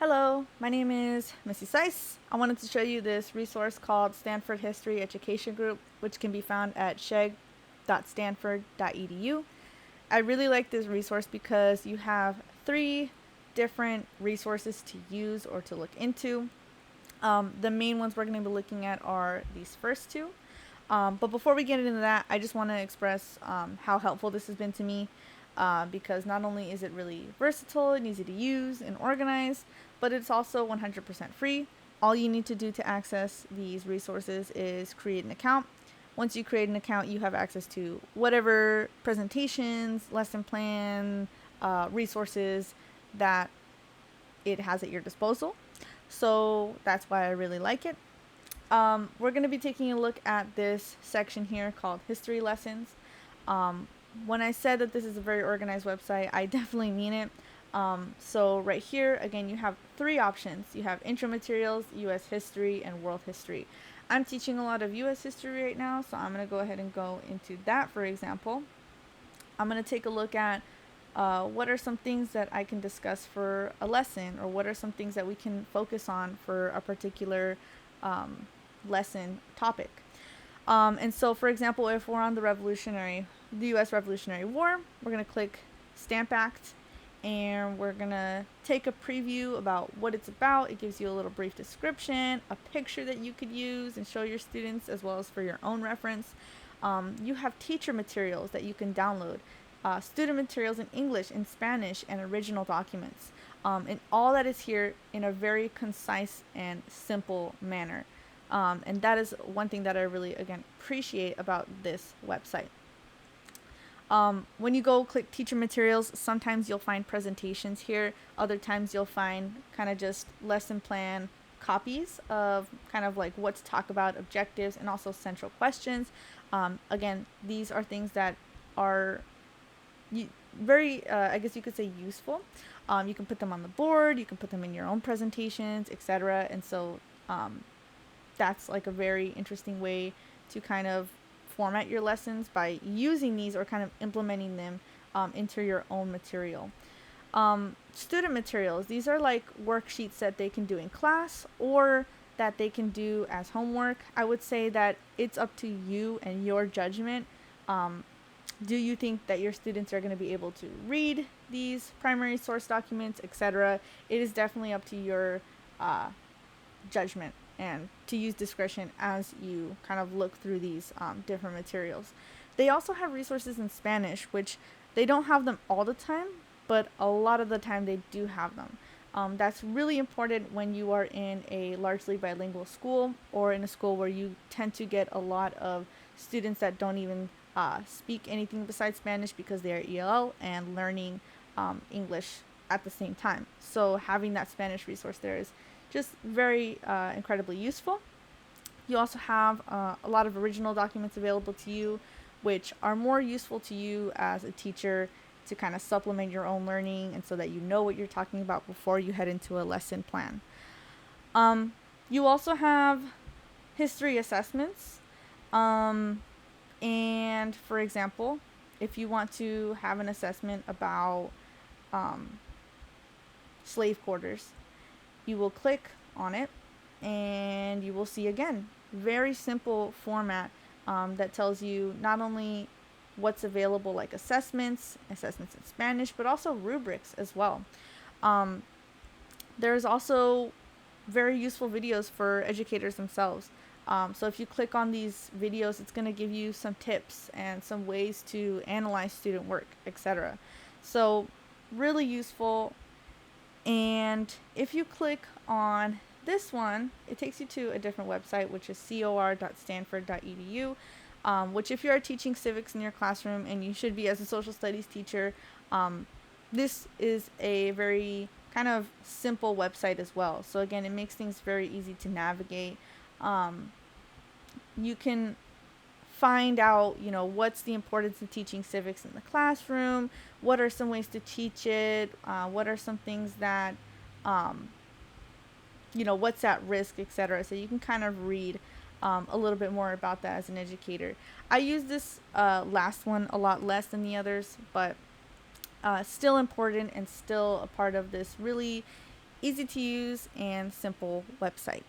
Hello, my name is Missy Seiss. I wanted to show you this resource called Stanford History Education Group, which can be found at sheg.stanford.edu. I really like this resource because you have three different resources to use or to look into. The main ones we're going to be looking at are these first two. But before we get into that, I just want to express how helpful this has been to me because not only is it really versatile and easy to use and organize, but it's also 100% free. All you need to do to access these resources is create an account. Once you create an account, you have access to whatever presentations, lesson plan, resources that it has at your disposal. So that's why I really like it. We're going to be taking a look at this section here called History Lessons. When I said that this is a very organized website, I definitely mean it. So right here, again, you have three options. You have intro materials, U.S. history, and world history. I'm teaching a lot of U.S. history right now, so I'm going to go ahead and go into that, for example. I'm going to take a look at what are some things that I can discuss for a lesson, or what are some things that we can focus on for a particular lesson topic. And so, for example, if we're on the U.S. Revolutionary War, we're going to click Stamp Act, and we're going to take a preview about what it's about. It gives you a little brief description, a picture that you could use and show your students, as well as for your own reference. You have teacher materials that you can download, student materials in English, in Spanish, and original documents. And all that is here in a very concise and simple manner. And that is one thing that I really, again, appreciate about this website. When you go click teacher materials, sometimes you'll find presentations here. Other times you'll find kind of just lesson plan copies of kind of like what to talk about, objectives, and also central questions. Again, these are things that are very, I guess you could say, useful. You can put them on the board, you can put them in your own presentations, etc. And so that's like a very interesting way to kind of format your lessons by using these or kind of implementing them into your own material. Student materials, these are like worksheets that they can do in class or that they can do as homework. I would say that it's up to you and your judgment. Do you think that your students are going to be able to read these primary source documents, etc.? It is definitely up to your judgment and to use discretion as you kind of look through these different materials. They also have resources in Spanish, which they don't have them all the time, but a lot of the time they do have them. That's really important when you are in a largely bilingual school or in a school where you tend to get a lot of students that don't even speak anything besides Spanish because they are ELL and learning English at the same time. So having that Spanish resource there is just very incredibly useful. You also have a lot of original documents available to you, which are more useful to you as a teacher to kind of supplement your own learning and so that you know what you're talking about before you head into a lesson plan. You also have history assessments. And for example, if you want to have an assessment about slave quarters, you will click on it and you will see, again, very simple format that tells you not only what's available, like assessments in Spanish, but also rubrics as well. There's also very useful videos for educators themselves. So if you click on these videos, it's going to give you some tips and some ways to analyze student work, etc. So really useful. And if you click on this one, it takes you to a different website, which is cor.stanford.edu, which if you are teaching civics in your classroom, and you should be as a social studies teacher, this is a very kind of simple website as well. So again, it makes things very easy to navigate. You can find out, what's the importance of teaching civics in the classroom, what are some ways to teach it, what are some things that, what's at risk, etc. So you can kind of read a little bit more about that as an educator. I use this last one a lot less than the others, but still important and still a part of this really easy to use and simple website.